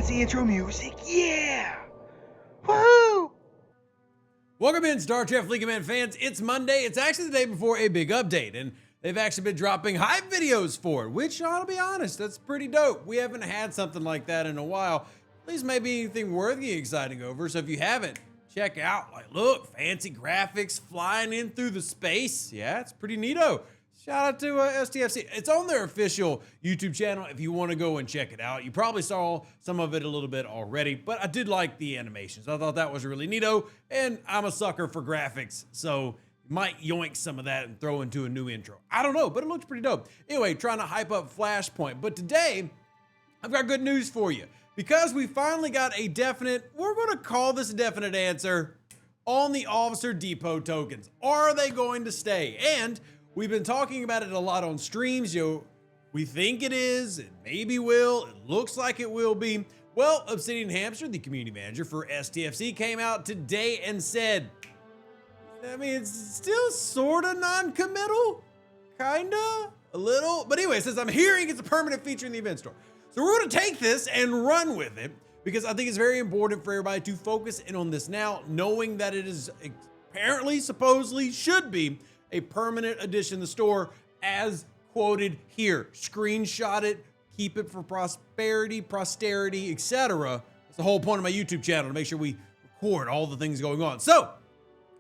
fancy intro music. Yeah! Woohoo! Welcome in, Star Trek Fleet Command fans. It's Monday. It's actually the day before a big update, and they've actually been dropping hype videos for it, which, I'll be honest, that's pretty dope. We haven't had something like that in a while. At least maybe anything worthy exciting over. So if you haven't, check out, look, fancy graphics flying in through the space. Yeah, it's pretty neato. Shout out to STFC. It's on their official YouTube channel if you want to go and check it out. You probably saw some of it a little bit already, but I did like the animations. I thought that was really neato, and I'm a sucker for graphics, so might yoink some of that and throw into a new intro. I don't know, but it looks pretty dope. Anyway, trying to hype up Flashpoint. But today, I've got good news for you. Because we finally got a definite, we're going to call this a definite answer, on the Officer Depot tokens. Are they going to stay? And we've been talking about it a lot on streams. We think it is, it maybe will, it looks like it will be. Well, Obsidian Hamster, the community manager for STFC, came out today and said, I mean, it's still sort of non-committal, kinda, a little. But anyway, it says, I'm hearing it's a permanent feature in the event store. So we're gonna take this and run with it because I think it's very important for everybody to focus in on this now, knowing that it is apparently, supposedly, should be a permanent addition to the store as quoted here. Screenshot it, keep it for prosperity, posterity, etc. That's the whole point of my YouTube channel, to make sure we record all the things going on. So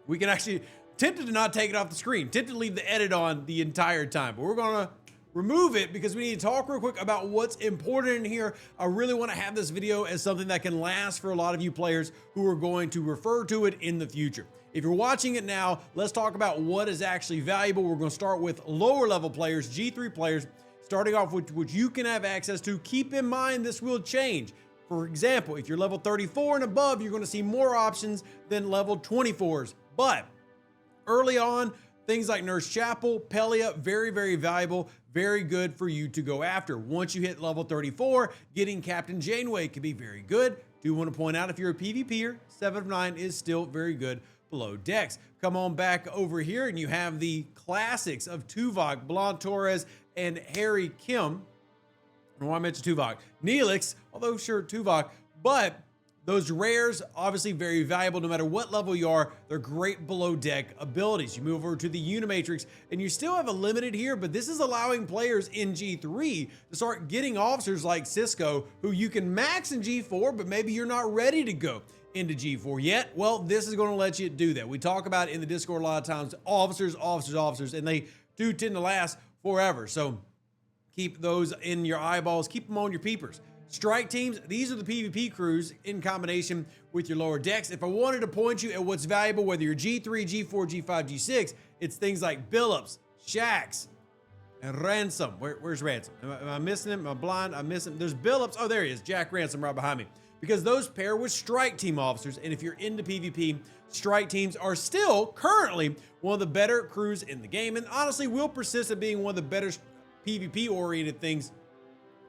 we can actually, tempted to not take it off the screen, tempted to leave the edit on the entire time, but we're gonna remove it because we need to talk real quick about what's important in here. I really want to have this video as something that can last for a lot of you players who are going to refer to it in the future. If you're watching it now, let's talk about what is actually valuable. We're going to start with lower level players, G3 players, starting off with what you can have access to. Keep in mind this will change. For example, if you're level 34 and above, you're going to see more options than level 24s. But early on, things like Nurse Chapel, Pelia, very, very valuable, very good for you to go after. Once you hit level 34, getting Captain Janeway can be very good. Do want to point out, if you're a PvPer, 7 of 9 is still very good below decks. Come on back over here and you have the classics of Tuvok, Blanc Torres, and Harry Kim. I don't know why I mentioned Tuvok. Neelix, although sure, Tuvok, but those rares, obviously very valuable no matter what level you are. They're great below deck abilities. You move over to the Unimatrix and you still have a limited here, but this is allowing players in G3 to start getting officers like Cisco, who you can max in G4, but maybe you're not ready to go into G4 yet. Well, this is going to let you do that. We talk about it in the Discord a lot of times, officers, and they do tend to last forever. So keep those in your eyeballs, keep them on your peepers. Strike teams, these are the PvP crews in combination with your lower decks. If I wanted to point you at what's valuable, whether you're G3, G4, G5, G6, it's things like Billups, Shax, and Ransom. Where's Ransom? Am I missing him? Am I blind? I'm missing. There's Billups. Oh, there he is. Jack Ransom right behind me. Because those pair with strike team officers. And if you're into PvP, strike teams are still currently one of the better crews in the game. And honestly, will persist at being one of the better PvP oriented things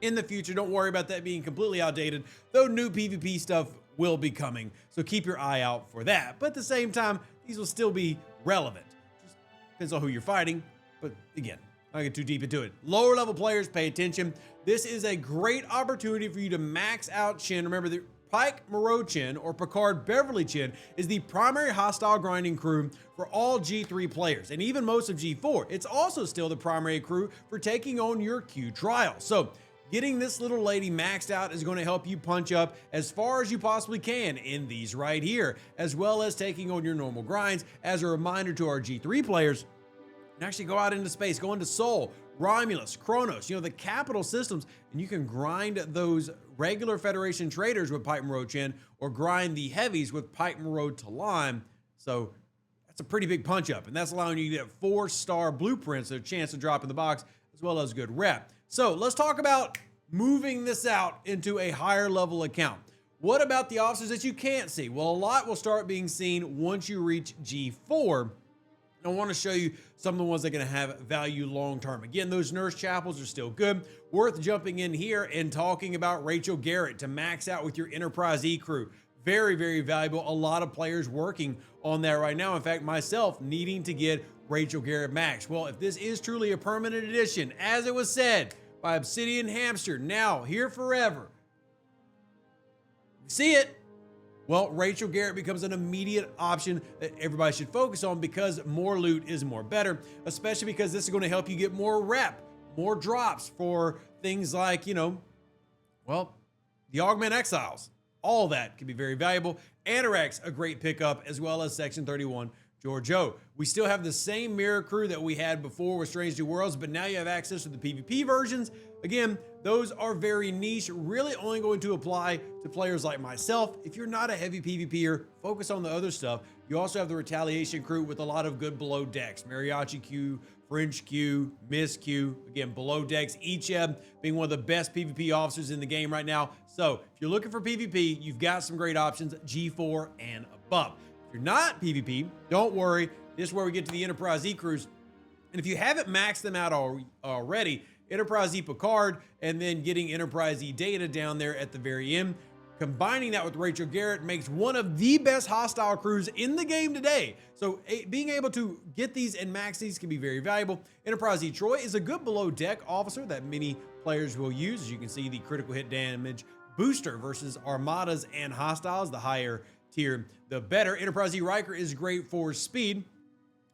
in the future. Don't worry about that being completely outdated, though new PvP stuff will be coming. So keep your eye out for that. But at the same time, these will still be relevant. Just depends on who you're fighting. But again, I don't get too deep into it. Lower level players, pay attention. This is a great opportunity for you to max out Chin. Remember, the Pike Moreau Chin or Picard Beverly Chin is the primary hostile grinding crew for all G3 players, and even most of G4. It's also still the primary crew for taking on your Q trial. So getting this little lady maxed out is going to help you punch up as far as you possibly can in these right here, as well as taking on your normal grinds. As a reminder to our G3 players, and actually go out into space, go into Sol, Romulus, Kronos, the capital systems, and you can grind those regular Federation traders with Pike Moreau Chin, or grind the heavies with Pike Moreau Talon. So that's a pretty big punch up, and that's allowing you to get 4-star blueprints, a chance to drop in the box, as well as good rep. So let's talk about moving this out into a higher level account. What about the officers that you can't see? Well, a lot will start being seen once you reach G4. I want to show you some of the ones that are going to have value long term. Again, those Nurse Chapels are still good. Worth jumping in here and talking about Rachel Garrett to max out with your Enterprise E crew. Very, very valuable. A lot of players working on that right now. In fact, myself needing to get Rachel Garrett max. Well, if this is truly a permanent addition, as it was said by Obsidian Hamster, now here forever, See it? Well, Rachel Garrett becomes an immediate option that everybody should focus on because more loot is more better, especially because this is going to help you get more rep, more drops for things like, well, the Augment Exiles. All that can be very valuable. Anorak's a great pickup, as well as Section 31 Giorgio. We still have the same mirror crew that we had before with Strange New Worlds, but now you have access to the PvP versions. Again, those are very niche, really only going to apply to players like myself. If you're not a heavy PvPer, focus on the other stuff. You also have the Retaliation crew with a lot of good below decks. Mariachi Q, French Q, Miss Q, again, below decks. Icheb being one of the best PvP officers in the game right now. So if you're looking for PvP, you've got some great options, G4 and above. If you're not PvP, don't worry. This is where we get to the Enterprise E crews. And if you haven't maxed them out already, Enterprise E Picard and then getting Enterprise E Data down there at the very end, combining that with Rachel Garrett makes one of the best hostile crews in the game today. So being able to get these and max these can be very valuable. Enterprise E Troy is a good below deck officer that many players will use. As you can see, the critical hit damage booster versus Armadas and hostiles, the higher tier, the better. Enterprise E Riker is great for speed.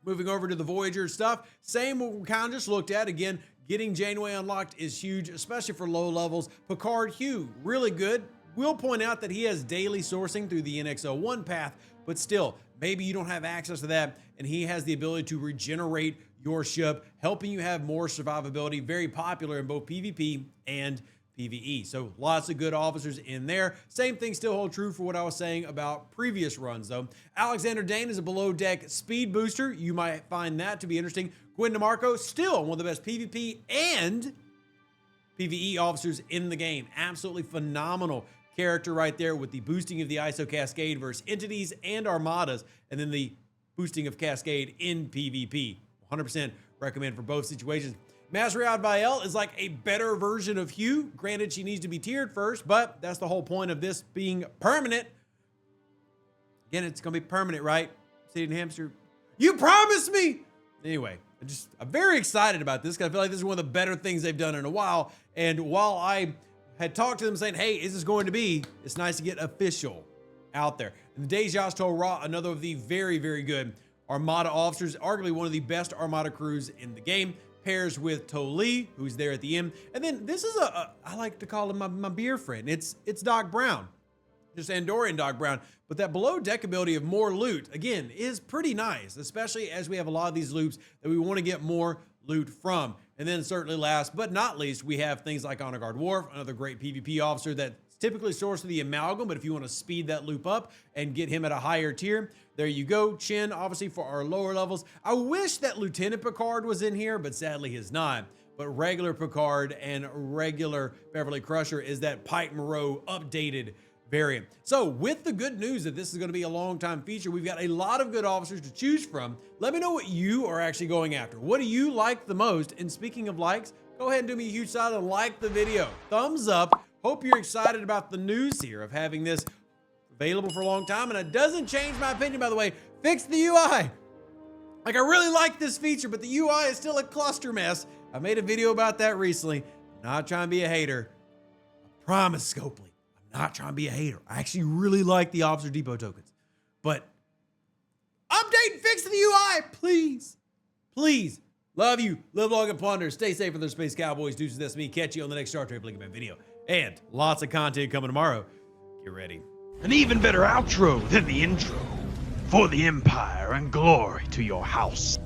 Moving over to the Voyager stuff, same what we kind of just looked at. Again, getting Janeway unlocked is huge, especially for low levels. Picard Hugh, really good. We'll point out that he has daily sourcing through the NX-01 path, but still, maybe you don't have access to that, and he has the ability to regenerate your ship, helping you have more survivability. Very popular in both PvP and PvE. So lots of good officers in there. Same thing still hold true for what I was saying about previous runs though. Alexander Dane is a below deck speed booster. You might find that to be interesting. Gwen DeMarco, still one of the best PvP and PvE officers in the game. Absolutely phenomenal character right there with the boosting of the ISO Cascade versus entities and armadas, and then the boosting of Cascade in PvP. 100% recommend for both situations. Masriad Vael is like a better version of Hugh. Granted, she needs to be tiered first, but that's the whole point of this being permanent. Again, it's going to be permanent, right? City and Hamster, you promised me! Anyway, I'm very excited about this because I feel like this is one of the better things they've done in a while. And while I had talked to them saying, hey, is this going to be, it's nice to get official out there. And the Dejas Torah, another of the very, very good Armada officers, arguably one of the best Armada crews in the game. Pairs with Toli, who's there at the end. And then this is I like to call him my beer friend. It's Doc Brown, just Andorian Doc Brown. But that below deck ability of more loot, again, is pretty nice, especially as we have a lot of these loops that we want to get more loot from. And then certainly last but not least, we have things like Honor Guard Worf, another great PvP officer that's typically sourced to the Amalgam, but if you want to speed that loop up and get him at a higher tier, there you go. Chin, obviously, for our lower levels. I wish that Lieutenant Picard was in here, but sadly he's not. But regular Picard and regular Beverly Crusher is that Pike Moreau updated variant. So with the good news that this is going to be a long time feature, we've got a lot of good officers to choose from. Let me know what you are actually going after. What do you like the most? And speaking of likes, go ahead and do me a huge solid and like the video. Thumbs up. Hope you're excited about the news here of having this available for a long time. And it doesn't change my opinion, by the way. Fix the UI. Like, I really like this feature, but the UI is still a cluster mess. I made a video about that recently. I'm not trying to be a hater. I promise, Scopely, I'm not trying to be a hater. I actually really like the Officer Depot tokens. But update and fix the UI, please. Please. Love you. Live long and plunder. Stay safe with the Space Cowboys. Deuces, that's me. Catch you on the next Star Trek League event video. And lots of content coming tomorrow. Get ready. An even better outro than the intro. For the Empire and glory to your house.